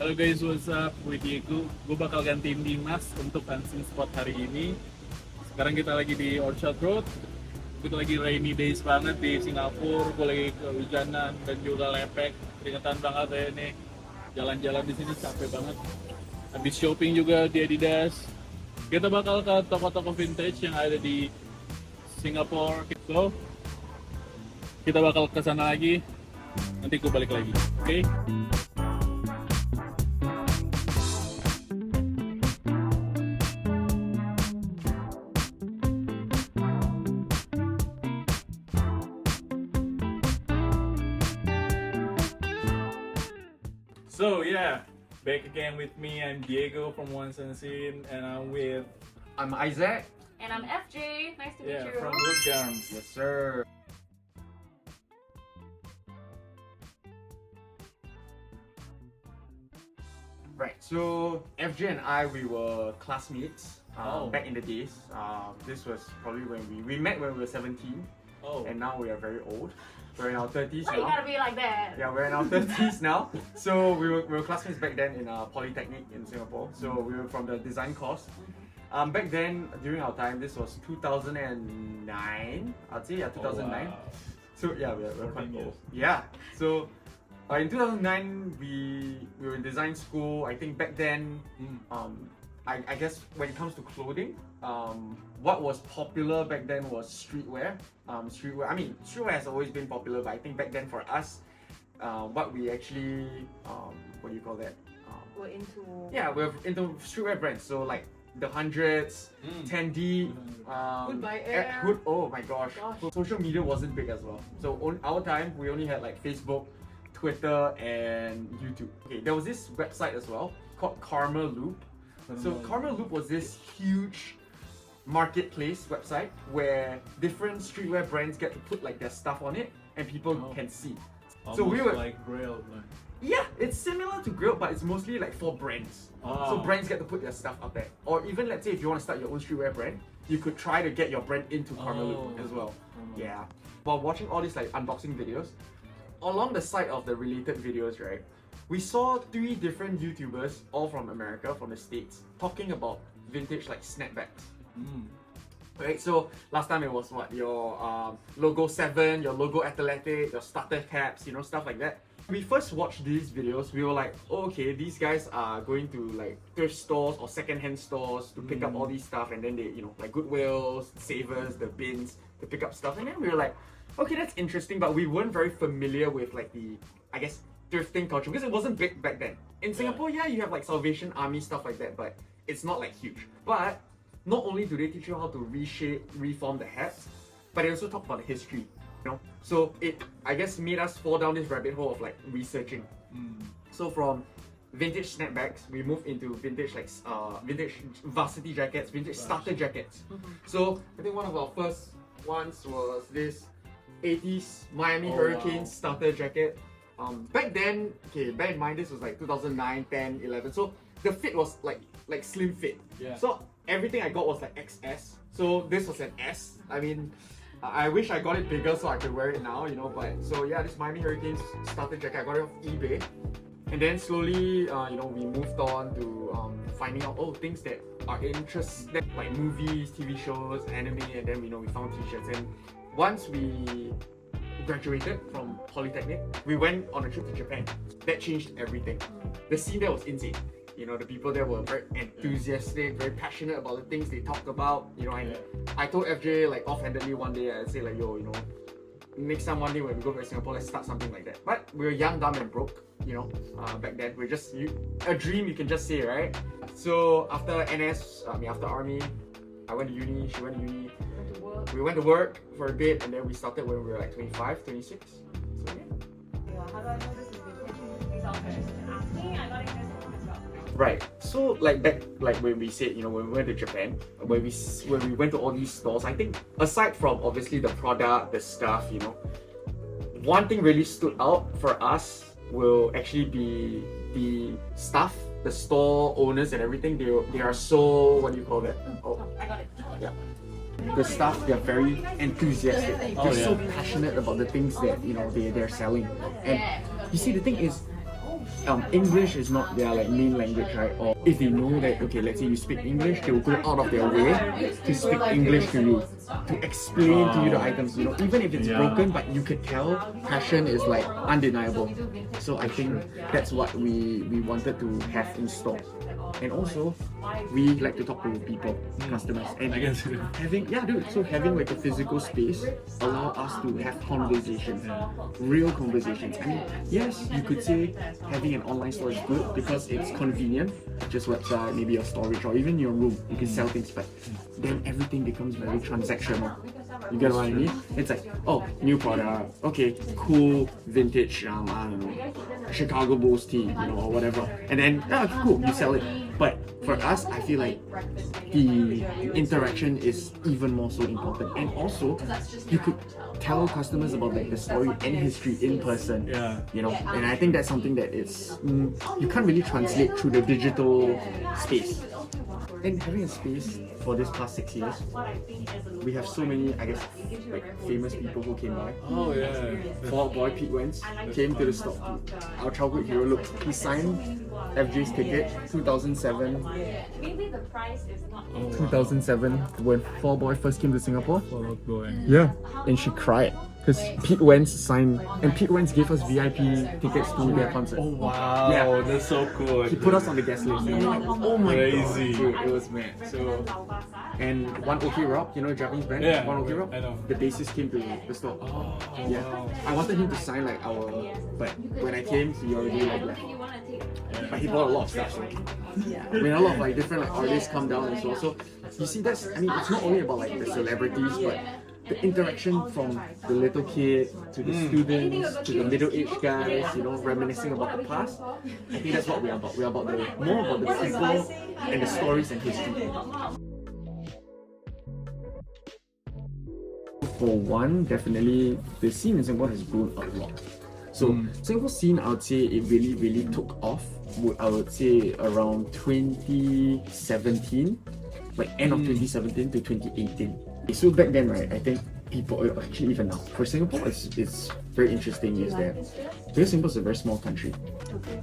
Halo guys, what's up? Gue Diego. Gue bakal gantiin Dimas untuk Unseen Spot hari ini. Sekarang kita lagi di Orchard Road. Kita lagi rainy days banget di Singapura. Gue lagi kehujanan dan juga lepek. Keringetan banget ya ini. Jalan-jalan di sini capek banget. Habis shopping juga di Adidas. Kita bakal ke toko-toko vintage yang ada di Singapura. So, kita bakal ke sana lagi. Nanti gue balik lagi. Oke? So yeah, back again with me. I'm Diego from Onceunseen, and I'm Isaac. And I'm FJ. Nice to meet you. from Loopgarms. Yes, sir. Right, so FJ and I, we were classmates back in the days. This was probably when we met when we were 17, and now we are very old. We're in our 30s Why now. you gotta be like that? Yeah, we're in our 30s now. So we were classmates back then in Polytechnic in Singapore. So we were from the design course. Back then, during our time, this was 2009. I'd say, yeah, 2009. Wow. So yeah, we're quite 14 old. years. Yeah. So in 2009, we were in design school. I think back then, I guess when it comes to clothing, what was popular back then was streetwear. Streetwear. I mean, streetwear has always been popular, but I think back then for us, what we actually, what do you call that? We're into. Yeah, we're into streetwear brands. So like the Hundreds, 10D, Goodbye Air. oh my gosh. Social media wasn't big as well. So on our time, we only had like Facebook, Twitter, and YouTube. Okay, there was this website as well called Karma Loop. So Karma Loop was this huge marketplace website where different streetwear brands get to put like their stuff on it and people can see. So we were like Grail. yeah, it's similar to Grill, but it's mostly like for brands. So brands get to put their stuff up there. Or even let's say if you want to start your own streetwear brand, you could try to get your brand into Karma Loop as well. Yeah. While watching all these like unboxing videos, along the side of the related videos, right, we saw 3 different YouTubers, all from America, from the States, talking about vintage like snapbacks. Right, so last time it was what, your Logo 7, your Logo Athletic, your starter caps, you know, stuff like that. When we first watched these videos, we were like, oh, okay, these guys are going to like thrift stores or secondhand stores to pick up all these stuff, and then they, you know, like Goodwills, Savers, the bins to pick up stuff. And then we were like, okay, that's interesting, but we weren't very familiar with like the, I guess, thrifting culture because it wasn't big back then. In Singapore, yeah, you have like Salvation Army, stuff like that, but it's not like huge. But not only do they teach you how to reshape, reform the hats, but they also talk about the history, you know? So it, I guess, made us fall down this rabbit hole of like researching. So from vintage snapbacks, we moved into vintage like vintage varsity jackets, vintage starter jackets. So I think one of our first ones was this 80s Miami Hurricanes starter jacket. Back then, okay, bear in mind this was like 2009, 10, 11. So the fit was like slim fit. Yeah. So everything I got was like XS. So this was an S. I mean, I wish I got it bigger so I could wear it now, you know. But so yeah, this Miami Hurricanes starter jacket, I got it off eBay. And then slowly, you know, we moved on to finding out things that are interesting, like movies, TV shows, anime, and then, you know, we found t-shirts. And once we graduated from Polytechnic, we went on a trip to Japan. That changed everything. The scene there was insane. You know, the people there were very enthusiastic, very passionate about the things they talked about. You know, and I told FJ like offhandedly one day, I say like, yo, you know, next time one day when we go back to Singapore, let's start something like that. But we were young, dumb, and broke. You know, back then we're just a dream you can just say, right? So after NS, after army, I went to uni. She went to uni. We went to work for a bit, and then we started when we were like 25, 26. So yeah. How do I know this is vintage? These all questions you can ask me. I got it in this one as well. Right. So like back, like when we said, you know, when we went to Japan, when we went to all these stores, I think aside from obviously the product, the stuff, you know, one thing really stood out for us will actually be the staff, the store owners and everything. They are so, what do you call that? I got it. Yeah. The staff, they're very enthusiastic. They're so passionate about the things that, you know, they're selling. And you see, the thing is, English is not their like main language, right? Or if they know that, okay, let's say you speak English, they will go out of their way to speak English to you, to explain to you the items. You know, even if it's broken, but you could tell passion is like undeniable. So I think that's what we wanted to have in store. And also, we like to talk to people, customers, and I can see that. having like a physical space allow us to have conversations, real conversations. I mean, yes, you could say having an online store is good because it's convenient, just website, maybe your storage, or even your room, you can sell things, but then everything becomes very transactional. You get what I mean? It's like, oh, new product, okay, cool, vintage, I don't know, Chicago Bulls tee, you know, or whatever. And then, cool, you sell it. But for us, I feel like the interaction is even more so important. And also, you could tell customers about like the story and history in person. Yeah. You know, and I think that's something that is you can't really translate through the digital space. And having a space for this past 6 years, we have so many, I guess, like famous people who came by. Oh yeah. Fall Out Boy Pete Wentz came to the store. Our childhood hero, look, he signed FJ's ticket 2007. Maybe the price is not. 2007 when Fall Out Boy first came to Singapore. Fall Out Boy. Yeah, and she cried because Pete Wentz signed, and Pete Wentz gave us VIP tickets to their concert. Oh wow, Yeah. that's so cool. He put us on the guest list. And we were like, oh my Crazy. god, dude, it was mad. So, and One OK Rock, you know, Japanese band, Yeah, One OK Rock. I know. The bassist came to the store. Oh, Yeah, wow. I wanted him to sign like our, but when I came, he already like left. But he bought a lot of stuff. So. I mean, a lot of like different like artists come down as well. So you see, that's, I mean, it's not only about like the celebrities, but the interaction from the little kid to the students to the middle-aged guys, you know, reminiscing about the past. I think that's what we're about. We're about more about the people and the stories and history. For one, definitely the scene in Singapore has grown a lot. So Singapore scene, I would say it really took off. I would say around 2017, like end of 2017 to 2018. So back then, right, I think people, actually even now, for Singapore, it's very interesting is that because Singapore is a very small country,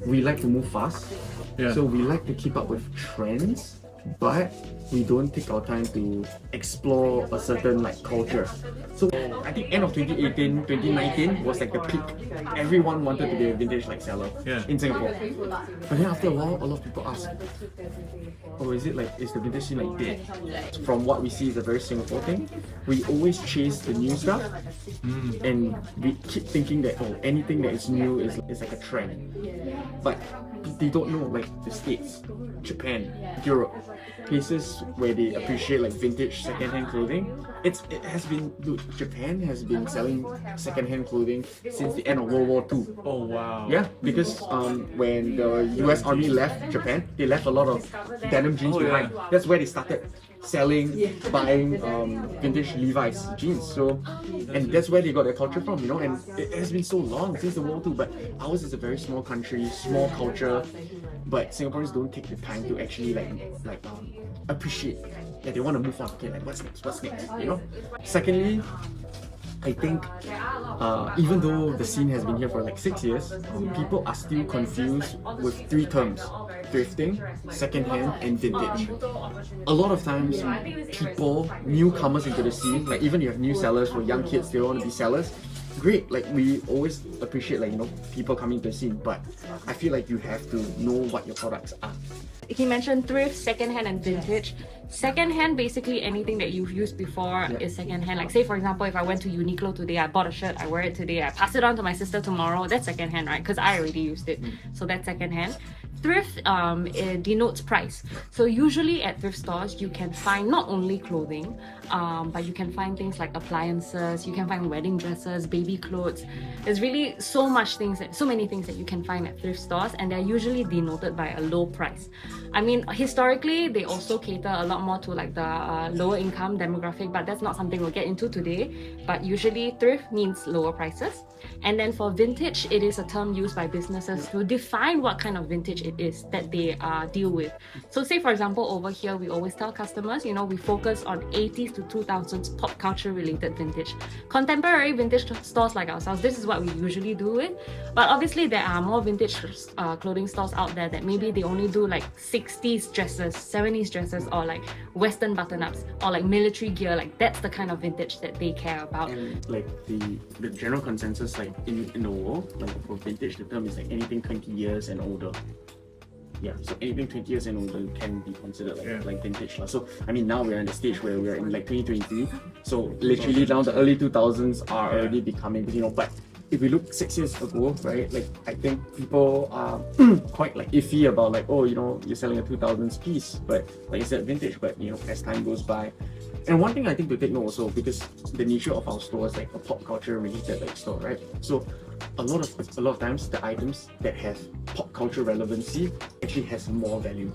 we like to move fast. Yeah. So we like to keep up with trends, but we don't take our time to explore a certain like culture. So I think end of 2018, 2019 was like the peak. Everyone wanted to be a vintage like seller in Singapore. But then after a while, a lot of people ask, oh, is the vintage scene like dead? From what we see is a very Singapore thing. We always chase the new stuff, and we keep thinking that, oh, anything that is new is like a trend. But they don't know, like the States, Japan, Europe, places where they appreciate like vintage second-hand clothing. It has been, dude, Japan has been selling second-hand clothing since the end of World War II. Oh wow. Yeah, because when the US Army left Japan, they left a lot of denim jeans behind. That's where they started selling, buying vintage Levi's jeans. So, and that's where they got their culture from, you know. And it has been so long since the World War II, but ours is a very small country, small culture. But Singaporeans don't take the time to actually like appreciate that they want to move on. Okay, like what's next, you know. Secondly, I think even though the scene has been here for like 6 years, people are still confused with 3 terms: thrifting, secondhand, and vintage. A lot of times, people, newcomers into the scene, like even you have new sellers or young kids, they want to be sellers. Great, like we always appreciate like, you know, people coming to the scene, but I feel like you have to know what your products are. He mentioned thrift, secondhand, and vintage. Secondhand, basically anything that you've used before is secondhand. Like say for example, if I went to Uniqlo today, I bought a shirt, I wear it today, I pass it on to my sister tomorrow, that's secondhand, right? Because I already used it, so that's secondhand. Thrift it denotes price. So usually at thrift stores, you can find not only clothing, but you can find things like appliances, you can find wedding dresses, baby clothes. There's really so many things that you can find at thrift stores, and they're usually denoted by a low price. I mean, historically, they also cater a lot more to like the lower income demographic, but that's not something we'll get into today. But usually thrift means lower prices. And then for vintage, it is a term used by businesses to define what kind of vintage it is that they deal with. So say for example over here, we always tell customers, you know, we focus on 80s to 2000s pop culture related vintage. Contemporary vintage stores like ourselves, this is what we usually do with. But obviously there are more vintage clothing stores out there that maybe they only do like 60s dresses, 70s dresses, or like Western button-ups, or like military gear. Like that's the kind of vintage that they care about. And like the general consensus like in the world, like for vintage, the term is like anything 20 years and older. Yeah, so anything 20 years and older can be considered like vintage. So I mean now we're in the stage where we're in like 2023. So literally now the early 2000s are already becoming, you know, but if we look 6 years ago, right, like I think people are quite like iffy about like, oh, you know, you're selling a 2000s piece, but like you said, vintage, but you know, as time goes by. And one thing I think to take note also, because the nature of our store is like a pop culture related like store, right? So a lot of times the items that have pop culture relevancy actually has more value.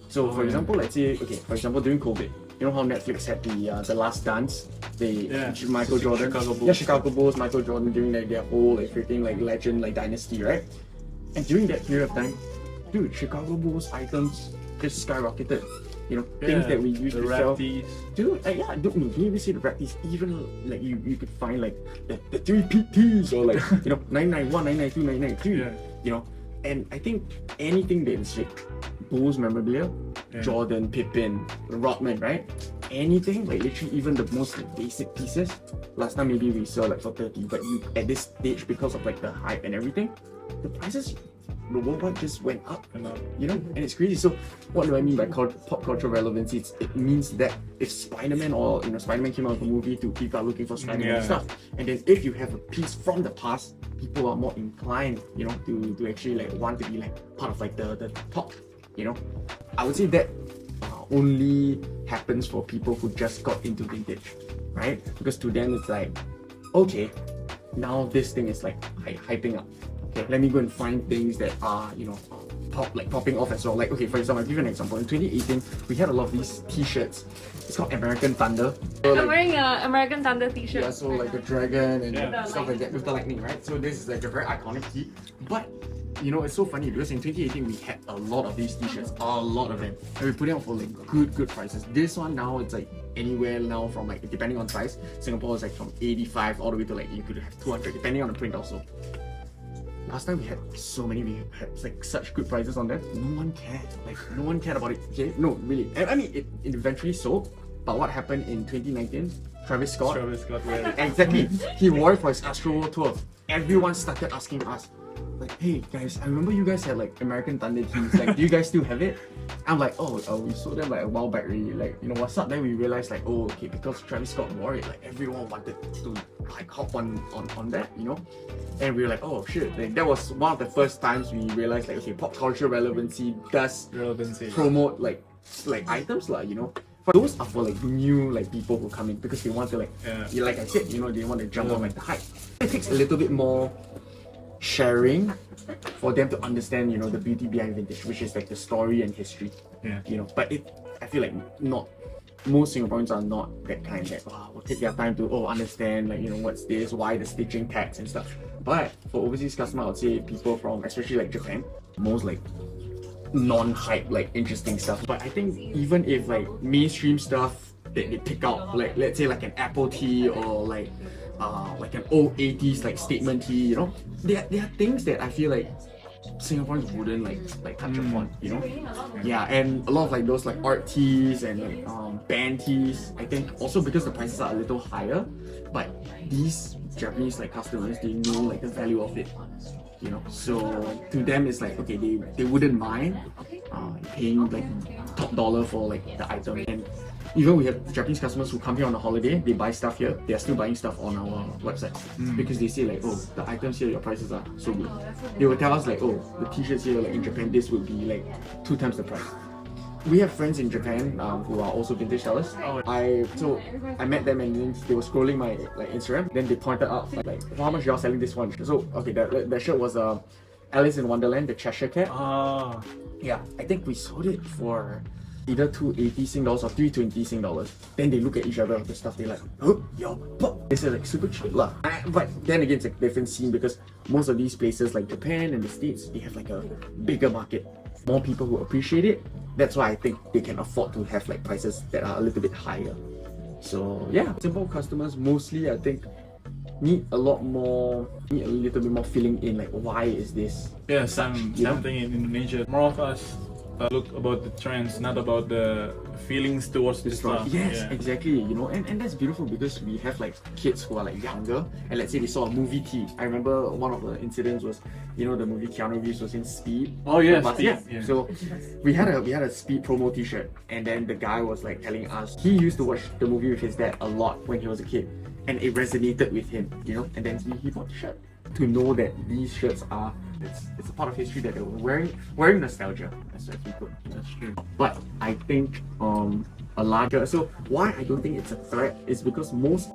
So for example, let's say, okay, for example, during COVID, you know how Netflix had the Last Dance, Michael Jordan, Chicago Bulls, Michael Jordan during like their whole like freaking like legend like dynasty, right? And during that period of time, dude, Chicago Bulls items just skyrocketed. You know, things that we used to sell. Dude, don't even see the rap tees. Even like you could find like the 3-peat tees or like, you know, 991, 992, 993. You know, and I think anything that is like Bulls memorabilia, Jordan, Pippen, Rodman, right? Anything, like literally even the most like, basic pieces. Last time maybe we sell like for 30, but at this stage, because of like the hype and everything, the prices the worldwide just went up, you know, and it's crazy. So what do I mean by pop culture relevancy? It means that if Spider-Man or, you know, Spider-Man came out with a movie, to people are looking for Spider-Man stuff, and then if you have a piece from the past, people are more inclined, you know, to actually like want to be like part of like the top, you know. I would say that only happens for people who just got into vintage, right? Because to them it's like, okay, now this thing is like hyping up. Okay, let me go and find things that are, you know, popping off as well. Like, okay, for example, I'll give you an example. In 2018, we had a lot of these t-shirts. It's called American Thunder. So, I'm wearing an American Thunder t-shirt. Yeah, so like the dragon and stuff like that with the lightning, right? So this is like a very iconic tee. But, you know, it's so funny because in 2018, we had a lot of these t-shirts, a lot of them. And we put it out for like good prices. This one now, it's like anywhere now from like, depending on price, Singapore is like from 85 all the way to like, you could have 200, depending on the print also. Last time we had so many, we had like such good prices on them. No one cared. Like no one cared about it. Okay, no, really. I mean, it eventually sold. But what happened in 2019? Travis Scott wore it. Exactly. He wore it for his Astro World tour. Everyone started asking us, like, hey guys, I remember you guys had like American Thunder tees. Like, do you guys still have it? I'm like, oh, we sold them like a while back really. Like, you know what's up? Then we realized like, oh, okay, because Travis Scott wore it, like everyone wanted to like hop on that, you know. And we were like, oh shit, like, that was one of the first times we realized like, okay, pop culture relevancy does promote like items lah, you know. But those are for like new like people who come in because they want to like, like I said, you know, they want to jump on like the hype. It takes a little bit more sharing for them to understand, you know, the beauty behind vintage, which is like the story and history. You know, but I feel like not most Singaporeans are not that kind that will take their time to understand like, you know, what's this, why the stitching tags and stuff. But for overseas customers, I would say people from especially like Japan, most like non-hype like interesting stuff. But I think even if like mainstream stuff that they pick out, like let's say like an Apple tee or like an old 80s like statement tee, you know, there are things that I feel like Singaporeans wouldn't like touch upon, you know. Yeah, and a lot of like those like art tees and like band tees, I think also because the prices are a little higher, but these Japanese like customers, they know like the value of it, you know. So to them it's like, okay, they wouldn't mind paying like top dollar for like the item. And even we have Japanese customers who come here on a holiday, they buy stuff here, they are still buying stuff on our website because they say like, oh, the items here, your prices are so good. They will tell us like, oh, the t-shirts here like in Japan, this would be like 2 times the price. We have friends in Japan who are also vintage sellers. I met them and then they were scrolling my like Instagram. Then they pointed out like how much y'all selling this one. So okay, that shirt was Alice in Wonderland, the Cheshire Cat. Yeah, I think we sold it for either 280 Sing dollars or 320 Sing dollars. Then they look at each other with the stuff, they're like, oh, yo, but they say like super cheap lah. But then again, it's a different scene because most of these places like Japan and the States, they have like a bigger market. more people who appreciate it. That's why I think they can afford to have like prices that are a little bit higher. So yeah, simple customers mostly I think need a little bit more filling in, like why is this? Yeah, you know? something in Indonesia. More of us look about the trends, not about the feelings towards the stuff. Yes, Yeah. exactly. You know, and that's beautiful because we have like kids who are like younger, and let's say they saw a movie tea. I remember one of the incidents was, you know, the movie Keanu Reeves was in Speed. Oh yeah, But Speed, yeah. yeah. So we had a Speed promo T-shirt, and then the guy was like telling us he used to watch the movie with his dad a lot when he was a kid, and it resonated with him, you know. And then he bought the shirt to know that these shirts are it's a part of history that they were wearing nostalgia, as we put. That's true. But I think a larger, so why I don't think it's a threat is because most